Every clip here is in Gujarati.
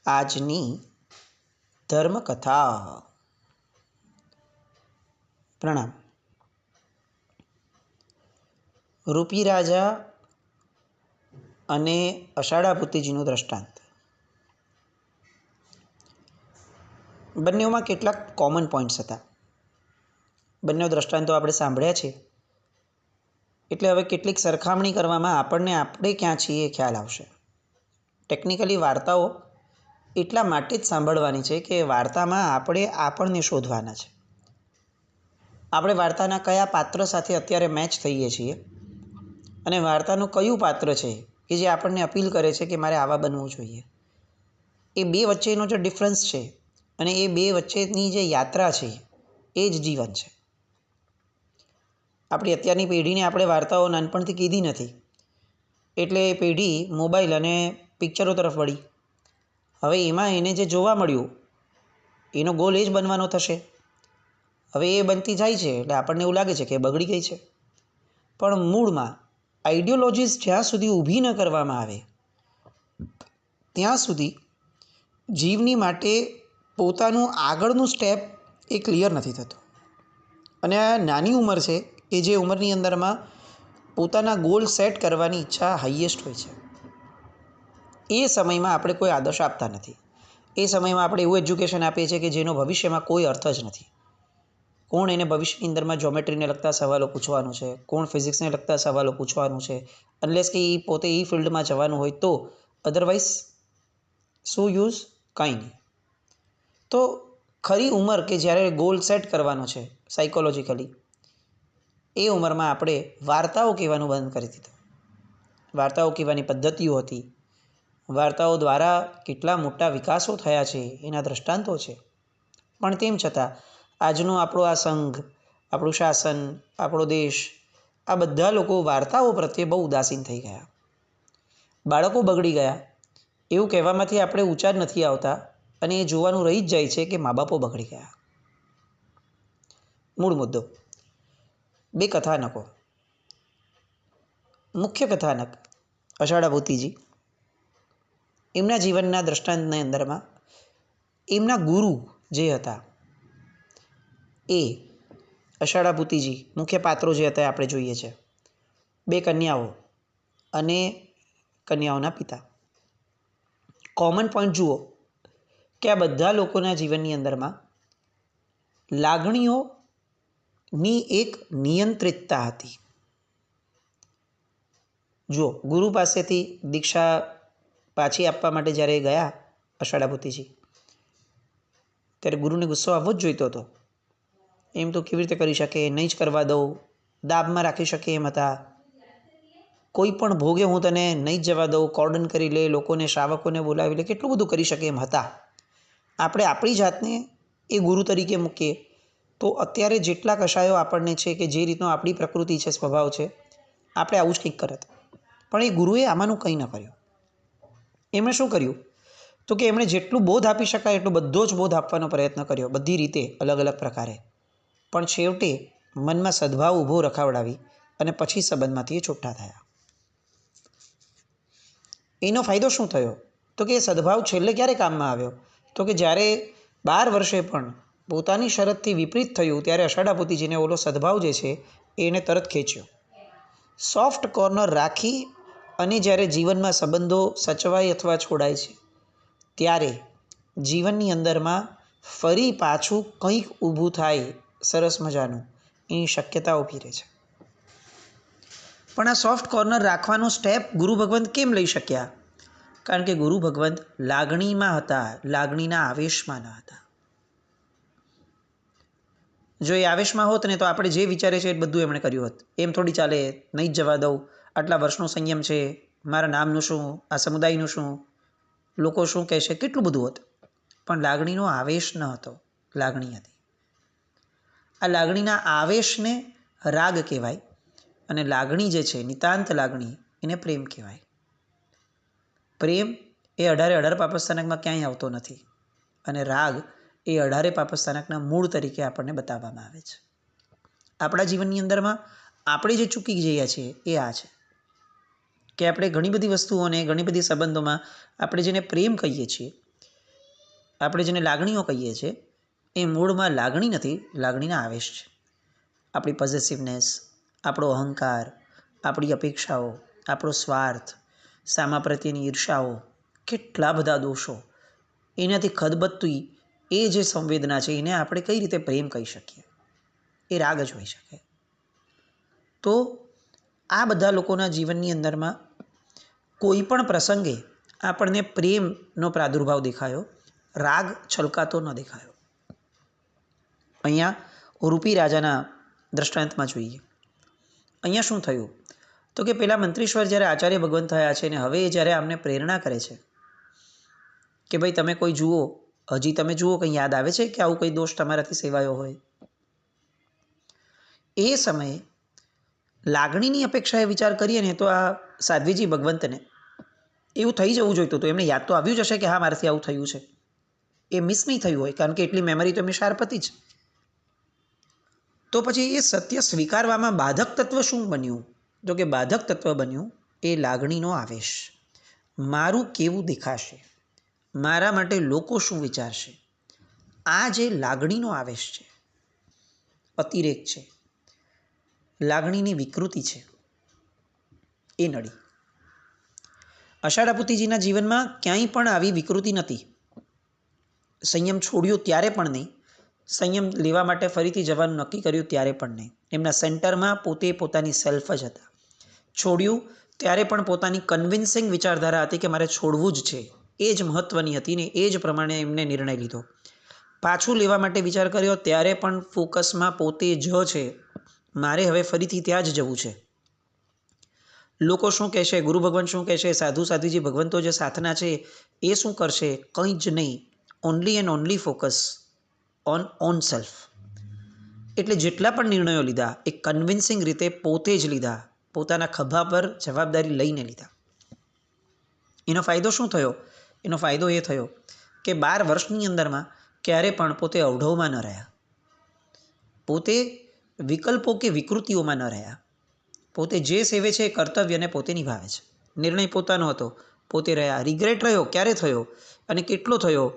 આજની ધર્મકથા. પ્રણામ. રૂપી રાજા અને અષાઢા ભૂતિજીનું દ્રષ્ટાંત. બંનેમાં કેટલાક કોમન પોઈન્ટ્સ હતા. બંને દ્રષ્ટાંતો આપણે સાંભળ્યા છે, એટલે હવે કેટલીક સરખામણી કરવામાં આપણે ક્યાં છીએ એ ખ્યાલ આવશે. ટેકનિકલી વાર્તાઓ એટલા માટે જ સાંભળવાની છે કે વાર્તામાં આપણને શોધવાના છે. આપણે વાર્તાના કયા પાત્ર સાથે અત્યારે મેચ થઈએ છીએ અને વાર્તાનું કયું પાત્ર છે કે જે આપણને અપીલ કરે છે કે મારે આવા બનવું જોઈએ. એ બે વચ્ચેનો જે ડિફરન્સ છે અને એ બે વચ્ચેની જે યાત્રા છે એ જ જીવન છે. આપણી અત્યારની પેઢીને આપણે વાર્તાઓ નાનપણથી કીધી નથી, એટલે એ પેઢી મોબાઈલ અને પિક્ચરો તરફ વળી. હવે એમાં એને જે જોવા મળ્યું એનો ગોલ એ જ બનવાનો થશે. હવે એ બનતી જાય છે એટલે આપણને એવું લાગે છે કે બગડી ગઈ છે. પણ મૂળમાં આઈડિયોલોજીસ જ્યાં સુધી ઊભી ન કરવામાં આવે ત્યાં સુધી જીવની માટે પોતાનું આગળનું સ્ટેપ એ ક્લિયર નથી થતું. અને આ નાની ઉંમર છે કે જે ઉંમરની અંદરમાં પોતાના ગોલ સેટ કરવાની ઈચ્છા હાઈએસ્ટ હોય છે. એ સમયમાં આપણે કોઈ આદર્શ આપતા નથી. એ સમયમાં આપણે એવું એજ્યુકેશન આપીએ છીએ કે જેનો ભવિષ્યમાં કોઈ અર્થ જ નથી. કોણ એને ભવિષ્યની અંદરમાં જ્યોમેટ્રીને લગતા સવાલો પૂછવાનું છે, કોણ ફિઝિક્સને લગતા સવાલો પૂછવાનું છે, અનલેસ કે એ પોતે એ ફિલ્ડમાં જવાનું હોય તો. અધરવાઇઝ શું યુઝ? કંઈ નહીં. તો ખરી ઉંમર કે જ્યારે ગોલ સેટ કરવાનો છે સાયકોલોજીકલી, એ ઉંમરમાં આપણે વાર્તાઓ કહેવાનું બંધ કરી દીધું. વાર્તાઓ કહેવાની પદ્ધતિઓ હતી, વાર્તાઓ દ્વારા કેટલા મોટા વિકાસો થયા છે એના દ્રષ્ટાંતો છે. પણ તેમ છતાં આજનો આપણો આ સંઘ, આપણું શાસન, આપણો દેશ, આ બધા લોકો વાર્તાઓ પ્રત્યે બહુ ઉદાસીન થઈ ગયા. બાળકો બગડી ગયા એવું કહેવામાંથી આપણે ઊંચા જ નથી આવતા અને એ જોવાનું રહી જ જાય છે કે મા બાપો બગડી ગયા. મૂળ મુદ્દો. બે કથાનકો. મુખ્ય કથાનક અષાઢા ભૂતિજી, એમના જીવનના દ્રષ્ટાંતની અંદરમાં એમના ગુરુ જે હતા એ અષાઢા ભૂતિજી, મુખ્ય પાત્રો જે હતા આપણે જોઈએ છે. બે કન્યાઓ અને કન્યાઓના પિતા. કોમન પોઈન્ટ જુઓ કે આ બધા લોકોના જીવનની અંદરમાં લાગણીઓની એક નિયંત્રિતતા હતી. જુઓ, ગુરુ પાસેથી દીક્ષા પાછી આપવા માટે જ્યારે ગયા અષાઢા ભૂતિજી, ત્યારે ગુરુને ગુસ્સો આવવો જ જોઈતો હતો. એમ તો કેવી રીતે કરી શકે, નહીં જ કરવા દઉં, દાબમાં રાખી શકે એમ હતા. કોઈ પણ ભોગે હું તને નહીં જ જવા દઉં, કોર્ડન કરી લે, લોકોને, શ્રાવકોને બોલાવી લે, કેટલું બધું કરી શકે એમ હતા. આપણે આપણી જાતને એ ગુરુ તરીકે મૂકીએ તો અત્યારે જેટલા કશાયો આપણને છે કે જે રીતનો આપણી પ્રકૃતિ છે, સ્વભાવ છે, આપણે આવું જ કંઈક કરત. પણ એ ગુરુએ આમાંનું કંઈ ન કર્યું. એમણે શું કર્યું તો કે એમણે જેટલું બોધ આપી શકાય એટલો બધો જ બોધ આપવાનો પ્રયત્ન કર્યો, બધી રીતે, અલગ અલગ પ્રકારે. પણ છેવટે મનમાં સદભાવ ઊભો રખાવડાવી અને પછી સંબંધમાંથી એ છૂટા થયા. એનો ફાયદો શું થયો તો કે એ સદભાવ છેલ્લે ક્યારે કામમાં આવ્યો તો કે જ્યારે 12 વર્ષે પણ પોતાની શરતથી વિપરીત થયું ત્યારે અષાઢા ભૂતિજીને ઓલો સદભાવ જે છે એને તરત ખેંચ્યો. સોફ્ટ કોર્નર રાખી અને જ્યારે જીવનમાં સંબંધો સચવાય અથવા છોડાય છે ત્યારે જીવનની અંદરમાં ફરી પાછું કંઈક ઊભું થાય સરસ મજાનું, એની શક્યતા ઊભી રહે છે. પણ આ સોફ્ટ કોર્નર રાખવાનો સ્ટેપ ગુરુ ભગવંત કેમ લઈ શક્યા? કારણ કે ગુરુ ભગવંત લાગણીમાં હતા, લાગણીના આવેશમાં ન હતા. જો એ આવેશમાં હોત ને તો આપણે જે વિચારે છે એ બધું એમણે કર્યું હોત. એમ થોડી ચાલે, નહીં જ જવા દઉં, આટલા વર્ષનો સંયમ છે, મારા નામનું શું, આ સમુદાયનું શું, લોકો શું કહેશે, કેટલું બધું હોત. પણ લાગણીનો આવેશ ન હતો, લાગણી હતી. આ લાગણીના આવેશને રાગ કહેવાય અને લાગણી જે છે, નિતાંત લાગણી, એને પ્રેમ કહેવાય. પ્રેમ એ 18 પાપસ્થાનકમાં ક્યાંય આવતો નથી અને રાગ એ 18 પાપસ્થાનકના મૂળ તરીકે આપણને બતાવવામાં આવે છે. આપણા જીવનની અંદરમાં આપણે જે ચૂકી જઈએ છીએ એ આ છે કે આપણે ઘણી બધી વસ્તુઓને, ઘણી બધી સંબંધોમાં આપણે જેને પ્રેમ કહીએ છીએ આપણે જેને લાગણીઓ કહીએ છીએ એ મૂળમાં લાગણી નથી, લાગણીના આવેશ છે. આપણી પોઝેસિવનેસ, આપણો અહંકાર, આપણી અપેક્ષાઓ, આપણો સ્વાર્થ, સામા પ્રત્યેની ઈર્ષાઓ, કેટલા બધા દોષો, એનાથી ખદબદતી એ જે સંવેદના છે એને આપણે કઈ રીતે પ્રેમ કહી શકીએ? એ રાગ જ હોઈ શકે. તો આ બધા લોકોના જીવનની અંદરમાં કોઈ પણ પ્રસંગે આપણને પ્રેમનો પ્રાદુર્ભાવ દેખાયો, રાગ છલકાતો ન દેખાયો. અહીંયા રૂપી રાજાના દ્રષ્ટાંતમાં જોઈએ. અહીંયા શું થયું? તો કે પેલા મંત્રીશ્વર જ્યારે આચાર્ય ભગવાન થયા છે ને હવે જ્યારે આમને પ્રેરણા કરે છે કે ભાઈ તમે કોઈ જુઓ, હજી તમે જુઓ, કંઈ યાદ આવે છે કે આવું કંઈ દોષ તમારાથી સેવાયો હોય? એ સમયે લાગણીની અપેક્ષાએ વિચાર કરીએ ને તો આ સાધ્વીજી ભગવંતને એવું થઈ જવું જોઈતું હતું. એમને યાદ તો આવ્યું જ હશે કે હા મારાથી આવું થયું છે. એ મિસ નહીં થયું હોય કારણ કે એટલી મેમરી તો એમની શાર્પ હતી જ. તો પછી એ સત્ય સ્વીકારવામાં બાધક તત્વ શું બન્યું? તો કે બાધક તત્વ બન્યું એ લાગણીનો આવેશ. મારું કેવું દેખાશે, મારા માટે લોકો શું વિચારશે, આ જે લાગણીનો આવેશ છે, અતિરેક છે, લાગણીની વિકૃતિ છે, એ નડી. આષાઢાપુતીજીના જીવનમાં ક્યાંય પણ આવી વિકૃતિ નથી. સંયમ છોડ્યો ત્યારે પણ નહીં, સંયમ લેવા માટે ફરીથી જવાનું નક્કી કર્યું ત્યારે પણ નહીં. એમના સેન્ટરમાં પોતે પોતાની સેલ્ફ જ હતા. છોડ્યું ત્યારે પણ પોતાની કન્વિન્સિંગ વિચારધારા હતી કે મારે છોડવું જ છે, એ જ મહત્ત્વની હતી ને એ જ પ્રમાણે એમને નિર્ણય લીધો. પાછું લેવા માટે વિચાર કર્યો ત્યારે પણ ફોકસમાં પોતે જ છે, મારે હવે ફરીથી ત્યાં જ જવું છે. લોકો શું કહેશે, ગુરુ ભગવાન શું કહેશે, સાધુ સાધ્વીજી ભગવંતો જે સાથના છે એ શું કરશે, કંઈ જ નહીં. Only and only focus own self. એટલે જેટલા પણ નિર્ણયો લીધા એ કન્વિન્સિંગ રીતે પોતે જ લીધા, પોતાના ખભા પર જવાબદારી લઈને લીધા. એનો ફાયદો શું થયો? એનો ફાયદો એ થયો કે 12 વર્ષની અંદરમાં ક્યારે પણ પોતે અવઢવમાં ન રહ્યા, પોતે વિકલ્પો કે વિકૃતિઓમાં ન રહ્યા. પોતે જે સેવે છે એ કર્તવ્યને પોતે નિભાવે છે. નિર્ણય પોતાનો હતો, પોતે રહ્યા. રિગ્રેટ રહ્યો ક્યારે થયો અને કેટલો થયો?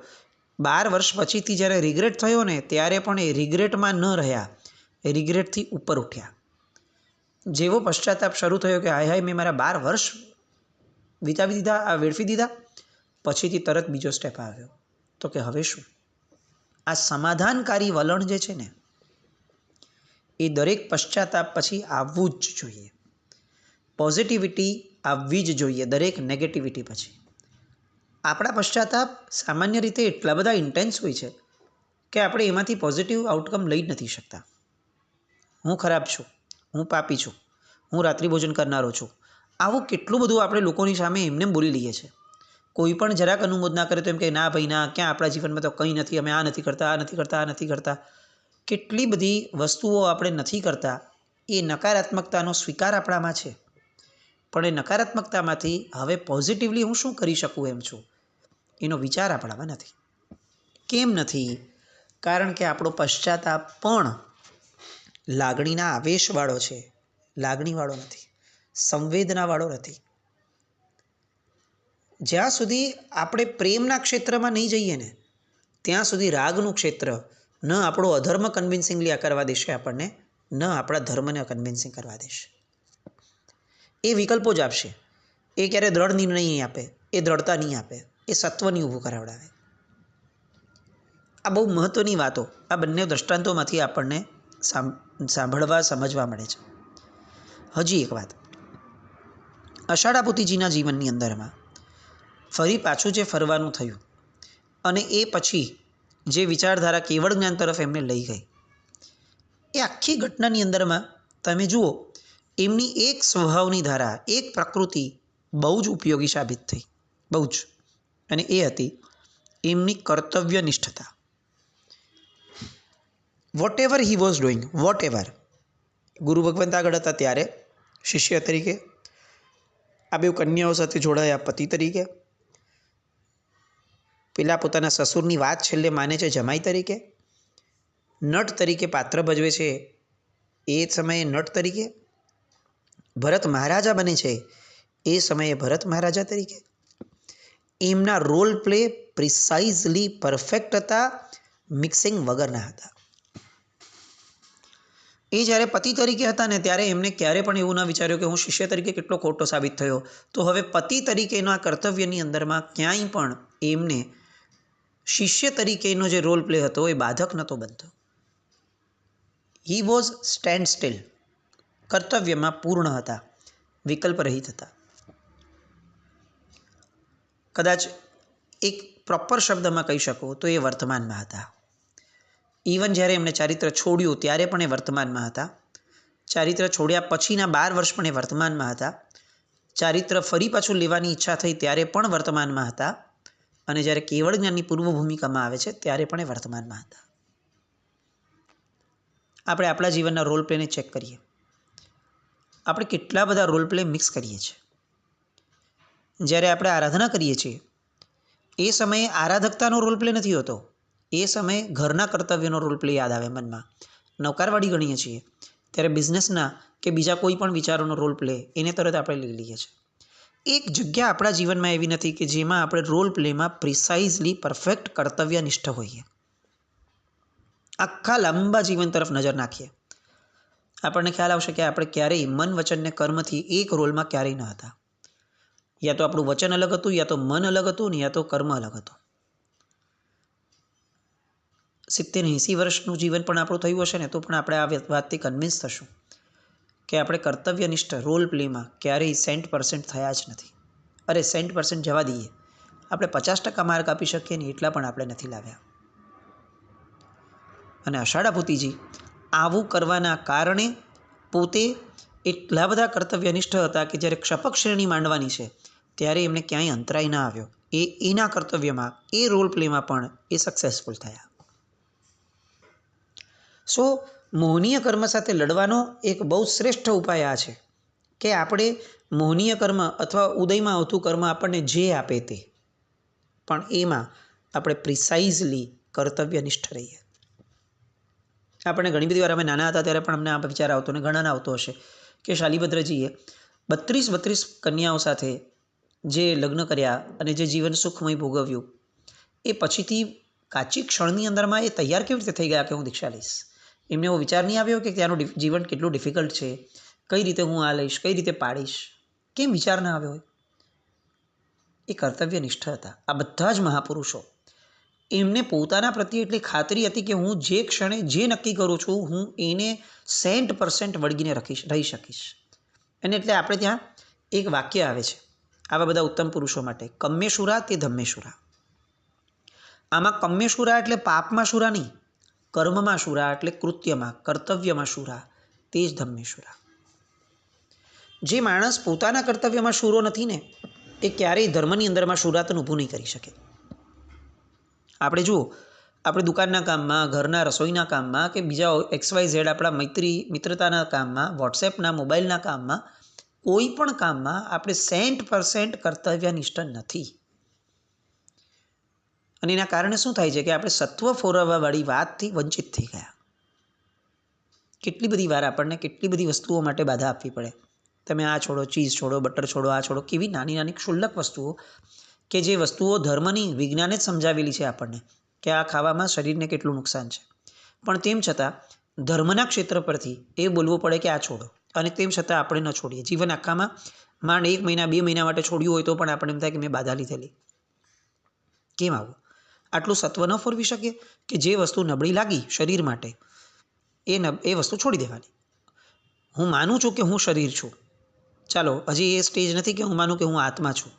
12 વર્ષ પછીથી જ્યારે રિગ્રેટ થયો ને ત્યારે પણ એ રિગ્રેટમાં ન રહ્યા, એ રિગ્રેટથી ઉપર ઉઠ્યા. જેવો પશ્ચાતાપ શરૂ થયો કે હાય હાય મેં મારા 12 વર્ષ વિતાવી દીધા, આ વેડફી દીધા, પછીથી તરત બીજો સ્ટેપ આવ્યો તો કે હવે શું? આ સમાધાનકારી વલણ જે છે ને એ દરેક પશ્ચાતાપ પછી આવવું જ જોઈએ. પોઝિટિવિટી આવવી જ જોઈએ દરેક નેગેટિવિટી પછી. આપણા પશ્ચાતાપ સામાન્ય રીતે એટલા બધા ઇન્ટેન્સ હોય છે કે આપણે એમાંથી પોઝિટિવ આઉટકમ લઈ જ નથી શકતા. હું ખરાબ છું, હું પાપી છું, હું રાત્રિભોજન કરનારો છું, આવું કેટલું બધું આપણે લોકોની સામે એમને બોલી લઈએ છીએ. કોઈ પણ જરાક અનુમોદ ના કરે તો એમ કે ના ભાઈ ના, ક્યાં આપણા જીવનમાં તો કંઈ નથી, અમે આ નથી કરતા, આ નથી કરતા, આ નથી કરતા. કેટલી બધી વસ્તુઓ આપણે નથી કરતા. એ નકારાત્મકતાનો સ્વીકાર આપણામાં છે, પણ એ નકારાત્મકતામાંથી હવે પોઝિટિવલી હું શું કરી શકું એમ છું, એનો વિચાર આપણામાં નથી. કેમ નથી? કારણ કે આપણો પશ્ચાતાપ પણ લાગણીના આવેશવાળો છે, લાગણીવાળો નથી, સંવેદનાવાળો નથી. જ્યાં સુધી આપણે પ્રેમના ક્ષેત્રમાં નહીં જઈએ ને ત્યાં સુધી રાગનું ક્ષેત્ર ન આપણો અધર્મ કન્વિન્સિંગલી કરવા દેશે આપણને, ન આપણા ધર્મને કન્વિન્સિંગ કરવા દેશે. એ વિકલ્પો જ આપશે. એ ક્યારે દ્રઢ નિર્ણય નહીં આપે, એ દ્રઢતા નહીં આપે, એ સત્વની ઊભું કરાવડાવે. આ બહુ મહત્ત્વની વાતો આ બંને દ્રષ્ટાંતોમાંથી આપણને સાંભળવા સમજવા મળે છે. હજી એક વાત, આષાઢાપુતીજીના જીવનની અંદરમાં ફરી પાછું જે ફરવાનું થયું અને એ પછી જે વિચારધારા કેવળ જ્ઞાન તરફ એમને લઈ ગઈ, એ આખી ઘટનાની અંદરમાં તમે જુઓ એમની એક સ્વભાવની ધારા, એક પ્રકૃતિ બહુ જ ઉપયોગી સાબિત થઈ, બહુ જ. અને એ હતી એમની કર્તવ્યનિષ્ઠતા. Whatever he was doing, whatever. ગુરુ ભગવંત આગળ હતા ત્યારે શિષ્ય તરીકે, આ બે કન્યાઓ સાથે જોડાયા પતિ તરીકે, પેલા પોતાના સસુરની વાત છેલ્લે માને છે જમાઈ તરીકે, નટ તરીકે પાત્ર ભજવે છે એ સમયે નટ તરીકે, ભરત મહારાજા બને છે એ સમયે ભરત મહારાજા તરીકે. એમના રોલ પ્લે પ્રિસાઇઝલી પરફેક્ટ હતા, મિક્સિંગ વગરના હતા. એ જ્યારે પતિ તરીકે હતા ને ત્યારે એમને ક્યારે પણ એવું ન વિચાર્યું કે હું શિષ્ય તરીકે કેટલો ખોટો સાબિત થયો. તો હવે પતિ તરીકેના કર્તવ્યની અંદરમાં ક્યાંય પણ એમને શિષ્ય તરીકેનો જે રોલ પ્લે હતો એ બાધક નહોતો બનતો. હી વોઝ સ્ટેન્ડ સ્ટીલ, કર્તવ્યમાં પૂર્ણ હતા, વિકલ્પ રહિત હતા. કદાચ એક પ્રોપર શબ્દમાં કહી શકો તો એ વર્તમાનમાં હતા. ઇવન જ્યારે એમણે ચારિત્ર છોડ્યું ત્યારે પણ એ વર્તમાનમાં હતા. ચારિત્ર છોડ્યા પછીના 12 વર્ષ પણ એ વર્તમાનમાં હતા. ચારિત્ર ફરી પાછું લેવાની ઈચ્છા થઈ ત્યારે પણ વર્તમાનમાં હતા. અને જ્યારે કેવળ જ્ઞાનની પૂર્વ ભૂમિકામાં આવે છે ત્યારે પણ એ વર્તમાનમાં હતા. આપણે આપણા જીવનના રોલ પ્લેને ચેક કરીએ. આપણે કેટલા બધા રોલ પ્લે મિક્સ કરીએ છીએ. જ્યારે આપણે આરાધના કરીએ છીએ એ સમયે આરાધકતાનો રોલ પ્લે નથી હોતો. એ સમયે ઘરના કર્તવ્યનો રોલ પ્લે યાદ આવે મનમાં. નવકારવાળી ગણીએ છીએ ત્યારે બિઝનેસના કે બીજા કોઈ પણ વિચારોનો રોલ પ્લે એને તરત આપણે લઈ લઈએ છીએ. એક જગ્યા આપણા જીવનમાં એવી નથી કે જેમાં આપણે રોલ પ્લેમાં પ્રિસાઇઝલી પરફેક્ટ કર્તવ્યનિષ્ઠ હોઈએ. આખા લાંબા જીવન તરફ નજર નાખીએ, આપણને ખ્યાલ આવશે કે આપણે ક્યારેય મન, વચન ને કર્મથી એક રોલમાં ક્યારેય ન હતા. યા તો આપણું વચન અલગ હતું, યા તો મન અલગ હતું, ને યા તો કર્મ અલગ હતું. 70-80 વર્ષનું જીવન પણ આપણું થયું હશે ને તો પણ આપણે આ વાતથી કન્વિન્સ થશું કે આપણે કર્તવ્યનિષ્ઠ રોલ પ્લેમાં ક્યારેય 100% થયા જ નથી. અરે 100% જવા દઈએ, આપણે 50% માર્ક આપી શકીએ ને એટલા પણ આપણે નથી લાવ્યા. અને આષાઢા ભૂતિજી આવું કરવાના કારણે પોતે એટલા બધા કર્તવ્યનિષ્ઠ હતા કે જ્યારે ક્ષપક શ્રેણી માંડવાની છે ત્યારે એમને ક્યાંય અંતરાય ના આવ્યો. એના કર્તવ્યમાં, એ રોલ પ્લેમાં પણ એ સક્સેસફુલ થયા. સો મોહનીય કર્મ સાથે લડવાનો એક બહુ શ્રેષ્ઠ ઉપાય આ છે કે આપણે મોહનીય કર્મ અથવા ઉદયમાં આવતું કર્મ આપણને જે આપે તે, પણ એમાં આપણે પ્રિસાઇઝલી કર્તવ્યનિષ્ઠ રહીએ. આપણને ઘણી બધી વાર અમે નાના હતા ત્યારે પણ અમને આ વિચાર આવતો, ને ઘણાને આવતો હશે કે શાલિભદ્રજીએ 32 કન્યાઓ સાથે જે લગ્ન કર્યા અને જે જીવન સુખમય ભોગવ્યું, એ પછીથી કાચી ક્ષણની અંદરમાં એ તૈયાર કેવી રીતે થઈ ગયા કે હું દીક્ષા લઈશ. એમને એવો વિચાર નહીં આવ્યો કે ત્યાંનું જીવન કેટલું ડિફિકલ્ટ છે, કઈ રીતે હું આ લઈશ, કઈ રીતે પાડીશ. કેમ વિચાર ના આવ્યો હોય? એ કર્તવ્યનિષ્ઠ હતા. આ બધા જ મહાપુરુષો, એમને પોતાના પ્રત્યે એટલી ખાતરી હતી કે હું જે ક્ષણે જે નક્કી કરું છું હું એને 100% વળગીને રહી શકીશ. અને એટલે આપણે ત્યાં એક વાક્ય આવે છે આવા બધા ઉત્તમ પુરુષો માટે, કમ્મેશુરા તે ધમ્મેશુરા. આમાં કમ્મેશુરા એટલે પાપમાં શુરા નહીં, કર્મમાં શુરા એટલે કૃત્યમાં, કર્તવ્યમાં શુરા, તે જ ધમ્મેશુરા. જે માણસ પોતાના કર્તવ્યમાં શુરો નથી ને એ ક્યારેય ધર્મની અંદરમાં શુરાતન ઊભું નહીં કરી શકે. આપણે જુઓ, આપણે દુકાનના કામમાં, ઘરના રસોઈના કામમાં કે બીજા XYZ આપણા મિત્રતાના કામમાં, વોટ્સએપના, મોબાઈલના કામમાં, કોઈ પણ કામમાં આપણે 100% કર્તવ્યનિષ્ઠ નથી. અને એના કારણે શું થાય છે કે આપણે સત્વ ફોરવવાવાળી વાતથી વંચિત થઈ ગયા. કેટલી બધી વાર આપણને કેટલી બધી વસ્તુઓ માટે બાધા આપવી પડે. તમે આ છોડો, ચીઝ છોડો, બટર છોડો, આ છોડો, કેવી નાની નાની ક્ષુલ્લક વસ્તુઓ કે જે વસ્તુઓ ધર્મની, વિજ્ઞાને જ સમજાવેલી છે આપણને કે આ ખાવામાં શરીરને કેટલું નુકસાન છે. પણ તેમ છતાં ધર્મના ક્ષેત્ર પરથી એ બોલવું પડે કે આ છોડો, અને તેમ છતાં આપણે ન છોડીએ. જીવન આખામાં માંડ 1 મહિના 2 મહિના માટે છોડ્યું હોય તો પણ આપણે એમ થાય કે મેં બાધા લીધેલી. કેમ આવું? આટલું સત્વ ન ફોરવી શકીએ કે જે વસ્તુ નબળી લાગી શરીર માટે એ વસ્તુ છોડી દેવાની. હું માનું છું કે હું શરીર છું, ચાલો હજી એ સ્ટેજ નથી કે હું માનું કે હું આત્મા છું,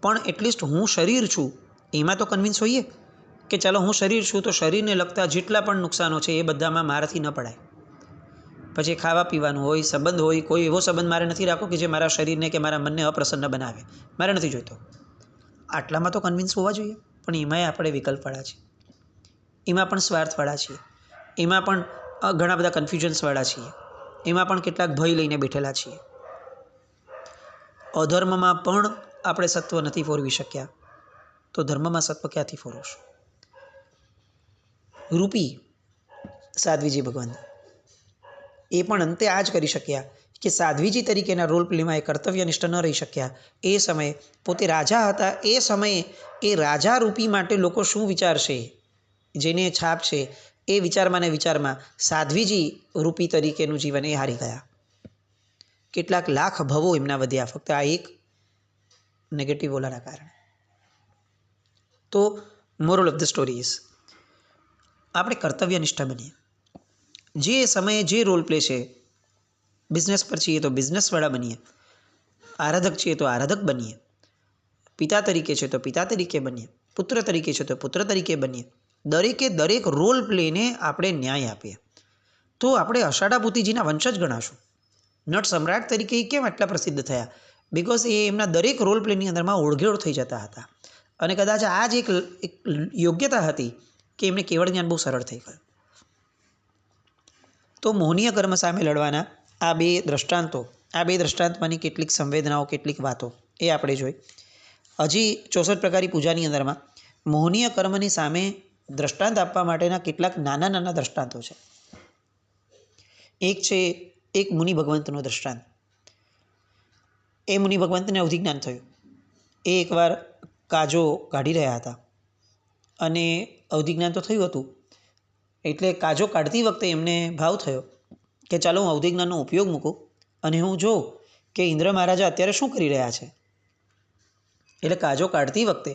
પણ એટલીસ્ટ હું શરીર છું એમાં તો કન્વિન્સ હોઈએ કે ચાલો હું શરીર છું તો શરીરને લગતા જેટલા પણ નુકસાનો છે એ બધામાં મારાથી ન પડાય. પછી ખાવા પીવાનું હોય, સંબંધ હોય, કોઈ એવો સંબંધ મારે નથી રાખવો કે જે મારા શરીરને કે મારા મનને અપ્રસન્ન બનાવે, મારે નથી જોઈતો. આટલામાં તો કન્વિન્સ હોવા જોઈએ. પણ એમાંય આપણે વિકલ્પવાળા છીએ, એમાં પણ સ્વાર્થવાળા છીએ, એમાં પણ ઘણા બધા કન્ફ્યુઝન્સવાળા છીએ, એમાં પણ કેટલાક ભય લઈને બેઠેલા છીએ. અધર્મમાં પણ આપણે સત્વ નથી ફોરવી શક્યા તો ધર્મમાં સત્વ ક્યાંથી ફોરવશું? રૂપી સાધ્વીજી ભગવાન એ પણ અંતે આ જ કરી શક્યા કે સાધ્વીજી તરીકેના રોલ પ્લેમાં એ કર્તવ્યનિષ્ઠ ન રહી શક્યા. એ સમયે પોતે રાજા હતા. એ સમયે એ રાજા રૂપી માટે લોકો શું વિચારશે, જેને છાપ છે, એ વિચારમાં ને વિચારમાં સાધ્વીજી રૂપી તરીકેનું જીવન એ હારી ગયા. કેટલાક લાખ ભવો એમના વધ્યા ફક્ત આ એક નેગેટિવ ઓલાના કારણે. તો moral of the story is આપણે કર્તવ્યનિષ્ઠ બનીએ. જે સમયે જે રોલ પ્લે છે, બિઝનેસ પર છીએ તો બિઝનેસવાળા બનીએ, આરાધક છીએ તો આરાધક બનીએ, પિતા તરીકે છે તો પિતા તરીકે બનીએ, પુત્ર તરીકે છે તો પુત્ર તરીકે બનીએ. દરેકે દરેક રોલ પ્લેને આપણે ન્યાય આપીએ તો આપણે અષાઢા પૂતીજીના વંશજ ગણાશું. નટ સમ્રાટ તરીકે કેમ આટલા પ્રસિદ્ધ થયા? બિકોઝ એ એમના દરેક રોલ પ્લેની અંદરમાં ઓળઘેળ થઈ જતા હતા. અને કદાચ આ જ એક યોગ્યતા હતી કે એમને કેવળ જ્ઞાન બહુ સરળ થઈ ગયું. તો મોહનીય કર્મ સામે લડવાના આ બે દ્રષ્ટાંતમાંની કેટલીક સંવેદનાઓ, કેટલીક વાતો એ આપણે જોઈ. હજી 64 પ્રકારની પૂજાની અંદરમાં મોહનીય કર્મની સામે દ્રષ્ટાંત આપવા માટેના કેટલાક નાના નાના દ્રષ્ટાંતો છે. એક છે એક મુનિ ભગવંતનો દ્રષ્ટાંત. એ મુનિ ભગવંતને અવધિજ્ઞાન થયું. એ એકવાર કાજો કાઢી રહ્યા હતા અને અવધિજ્ઞાન તો થયું હતું. એટલે કાજો કાઢતી વખતે એમને ભાવ થયો કે ચાલો હું અવધિજ્ઞાનનો ઉપયોગ મૂકું અને હું જોઉં કે ઇન્દ્ર મહારાજા અત્યારે શું કરી રહ્યા છે. એટલે કાજો કાઢતી વખતે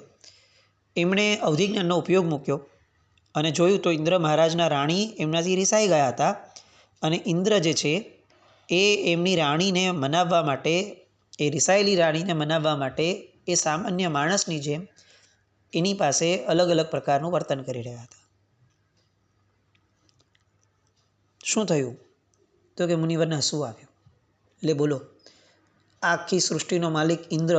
એમણે અવધિજ્ઞાનનો ઉપયોગ મૂક્યો અને જોયું તો ઇન્દ્ર મહારાજના રાણી એમનાથી રિસાઈ ગયા હતા. અને ઇન્દ્ર જે છે એ એમની રાણીને મનાવવા માટે, એ રિસાયેલી રાણીને મનાવવા માટે એ સામાન્ય માણસની જેમ એની પાસે અલગ અલગ પ્રકારનું વર્તન કરી રહ્યા હતા. શું થયું? તો કે મુનિવરને હસવું આવ્યું. એટલે બોલો, આખી સૃષ્ટિનો માલિક ઇન્દ્ર,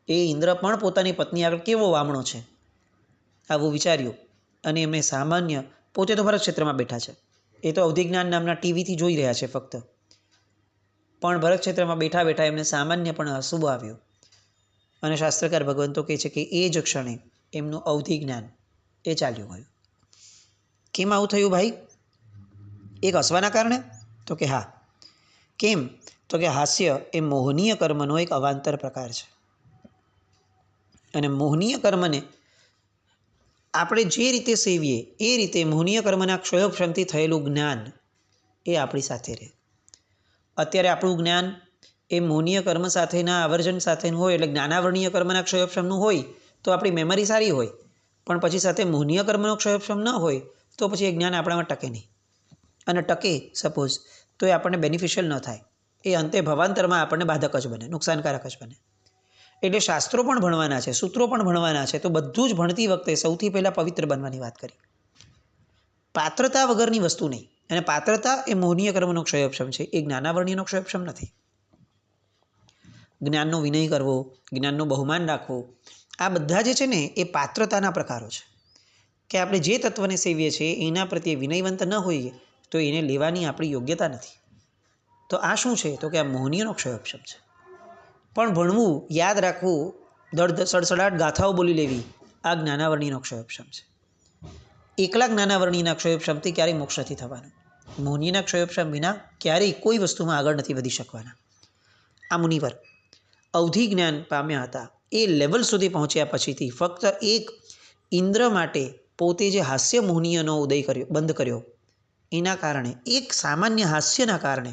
એ ઇન્દ્ર પણ પોતાની પત્ની આગળ કેવો વામણો છે, આવું વિચાર્યું. અને એમને સામાન્ય, પોતે તો ભરત ક્ષેત્રમાં બેઠા છે, એ તો અવધિજ્ઞાન નામના ટીવીથી જોઈ રહ્યા છે ફક્ત, પણ ભરત ક્ષેત્રમાં બેઠા બેઠા એમને સામાન્ય પણ હસવું આવ્યું. અને શાસ્ત્રકાર ભગવંતો કહે છે કે એ જ ક્ષણે એમનું અવધિજ્ઞાન એ ચાલ્યું ગયું. કેમ આવું થયું ભાઈ? એક હસવાના કારણે? તો કે હા. કેમ? તો કે હાસ્ય એ મોહનીય કર્મનો એક અવાંતર પ્રકાર છે. અને મોહનીય કર્મને આપણે જે રીતે સેવીએ એ રીતે મોહનીય કર્મના ક્ષયોક્ષમથી થયેલું જ્ઞાન એ આપણી સાથે રહે. અત્યારે આપણું જ્ઞાન એ મોહનીય કર્મ સાથેના આવર્જન સાથેનું હોય, એટલે જ્ઞાનાવરણીય કર્મના ક્ષયોક્ષમનું હોય તો આપણી મેમરી સારી હોય, પણ પછી સાથે મોહનીય કર્મનો ક્ષયોક્ષમ ન હોય તો પછી એ જ્ઞાન આપણામાં ટકે નહીં. અને ટકે સપોઝ તો એ આપણને બેનિફિશિયલ ન થાય, એ અંતે ભવાંતરમાં આપણને બાધક જ બને, નુકસાનકારક જ બને. એટલે શાસ્ત્રો પણ ભણવાના છે, સૂત્રો પણ ભણવાના છે, તો બધું જ ભણતી વખતે સૌથી પહેલાં પવિત્ર બનવાની વાત કરી. પાત્રતા વગરની વસ્તુ નહીં. અને પાત્રતા એ મોહનીય કર્મનો ક્ષયોક્ષમ છે, એ જ્ઞાનાવરણીયનો ક્ષયોક્ષમ નથી. જ્ઞાનનો વિનય કરવો, જ્ઞાનનું બહુમાન રાખવું, આ બધા જે છે ને એ પાત્રતાના પ્રકારો છે. કે આપણે જે તત્વને સેવીએ છીએ એના પ્રત્યે વિનયવંત ન હોઈએ તો એને લેવાની આપણી યોગ્યતા નથી. તો આ શું છે? તો કે આ મોહનીયનો ક્ષયોક્ષમ છે. પણ ભણવું, યાદ રાખવું, સડસડાટ ગાથાઓ બોલી લેવી, આ જ્ઞાનાવરણીનો ક્ષયોક્ષમ છે. એકલા જ્ઞાનાવરણીના ક્ષયોક્ષમથી ક્યારેય મોક્ષ નથી થવાનું. મોહનીયના ક્ષયોક્ષમ વિના ક્યારેય કોઈ વસ્તુમાં આગળ નથી વધી શકવાના. આ મુનિવર અવધિ જ્ઞાન પામ્યા હતા. એ લેવલ સુધી પહોંચ્યા પછીથી ફક્ત એક ઇન્દ્ર માટે પોતે જે હાસ્ય મોહનીયનો ઉદય કર્યો, બંધ કર્યો, એના કારણે, એક સામાન્ય હાસ્યના કારણે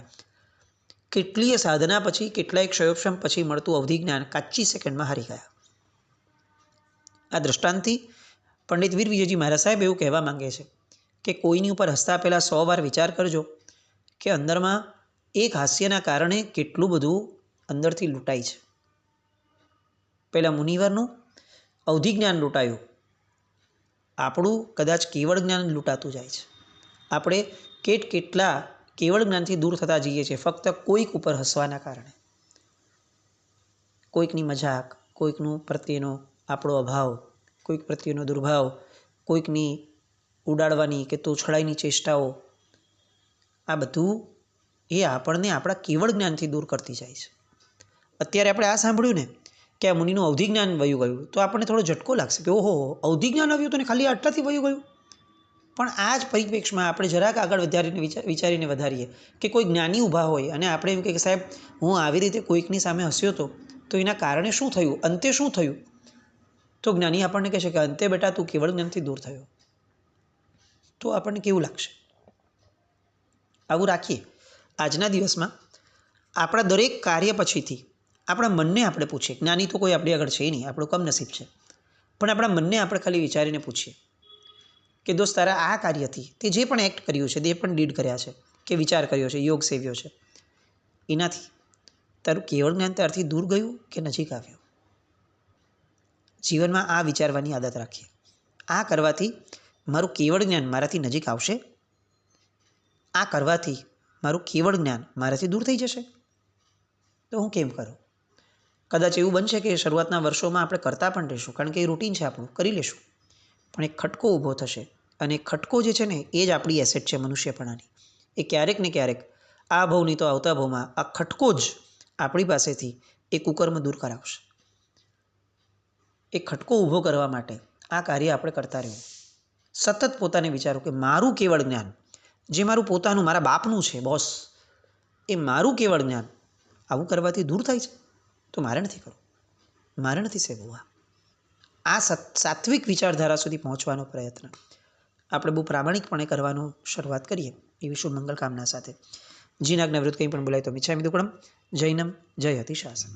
કેટલીય સાધના પછી, કેટલાય ક્ષયોક્ષમ પછી મળતું અવધિ જ્ઞાન કાચી સેકન્ડમાં હારી ગયા. આ દ્રષ્ટાંતથી પંડિત વીર વિજયજી મહારાજ સાહેબ એવું કહેવા માંગે છે કે કોઈની ઉપર હસતા પહેલાં 100 વાર વિચાર કરજો કે અંદરમાં એક હાસ્યના કારણે કેટલું બધું અંદરથી લૂંટાય છે. પહેલાં મુનિવરનું અવધિ જ્ઞાન લૂંટાયું, આપણું કદાચ કેવળ જ્ઞાન લૂંટાતું જાય છે. આપણે કેટલા કેવળ જ્ઞાનથી દૂર થતા જઈએ છીએ ફક્ત કોઈક ઉપર હસવાના કારણે. કોઈકની મજાક, કોઈકનું પ્રત્યેનો આપણો અભાવ, કોઈક પ્રત્યેનો દુર્ભાવ, કોઈકની ઉડાડવાની કે તોછડાઈની ચેષ્ટાઓ, આ બધું એ આપણને આપણા કેવળ જ્ઞાનથી દૂર કરતી જાય છે. અત્યારે આપણે આ સાંભળ્યું ને કે આ મુનિનું અવધિ જ્ઞાન વયું ગયું તો આપણને થોડો ઝટકો લાગશે કે ઓહો, અવધિ જ્ઞાન આવ્યું તો ને ખાલી આટલાથી વયું ગયું. પણ આ જ પરિપ્રેક્ષમાં આપણે જરાક આગળ વિચારીને વધારીએ કે કોઈ જ્ઞાની ઊભા હોય અને આપણે એમ કહીએ કે સાહેબ હું આવી રીતે કોઈકની સામે હસ્યો હતો તો એના કારણે શું થયું, અંતે શું થયું? તો જ્ઞાની આપણને કહેશે કે અંતે બેટા તું કેવળ જ્ઞાનથી દૂર થયો. તો આપણને કેવું લાગશે? આવું રાખીએ. આજના દિવસમાં આપણા દરેક કાર્ય પછીથી આપણા મનને આપણે પૂછીએ. જ્ઞાની તો કોઈ આપણી આગળ છે નહીં, આપણું કમનસીબ છે. પણ આપણા મનને આપણે ખાલી વિચારીને પૂછીએ કે દોસ્ત તારા આ કાર્યથી તે જે પણ એક્ટ કર્યું છે, તે પણ ડીડ કર્યા છે કે વિચાર કર્યો છે, યોગ સેવ્યો છે, એનાથી તારું કેવળ જ્ઞાન ત્યારથી દૂર ગયું કે નજીક આવ્યું? જીવનમાં આ વિચારવાની આદત રાખીએ. આ કરવાથી મારું કેવળ જ્ઞાન મારાથી નજીક આવશે, આ કરવાથી મારું કેવળ જ્ઞાન મારાથી દૂર થઈ જશે. તો હું કેમ કરું? કદાચ એવું બનશે કે શરૂઆતના વર્ષોમાં આપણે કરતા પણ રહીશું, કારણ કે એ રૂટીન છે આપણું, કરી લેશું. પણ એક ખટકો ઊભો થશે અને ખટકો જે છે ને એ જ આપણી એસેટ છે મનુષ્યપણાની. એ ક્યારેક ને ક્યારેક આ ભવ નહીં તો આવતા ભવમાં આ ખટકો જ આપણી પાસેથી એ કુકર્મ દૂર કરાવશે. એ ખટકો ઊભો કરવા માટે આ કાર્ય આપણે કરતા રહેવું. સતત પોતાને વિચારો કે મારું કેવળ જ્ઞાન, જે મારું પોતાનું, મારા બાપનું છે, બોસ, એ મારું કેવળ જ્ઞાન આવું કરવાથી દૂર થાય છે તો મારે નથી કરવું, મારે નથી સેવવું. આ સાત્વિક વિચારધારા સુધી પહોંચવાનો પ્રયત્ન આપણે બહુ પ્રામાણિકપણે કરવાનું શરૂઆત કરીએ એવી શુભ મંગલ કામના સાથે. જીનાજ્ઞા વિરુદ્ધ કંઈ પણ બોલાય તો મિચ્છામિ દુક્કડમ. જૈનમ જય અતિશાસન.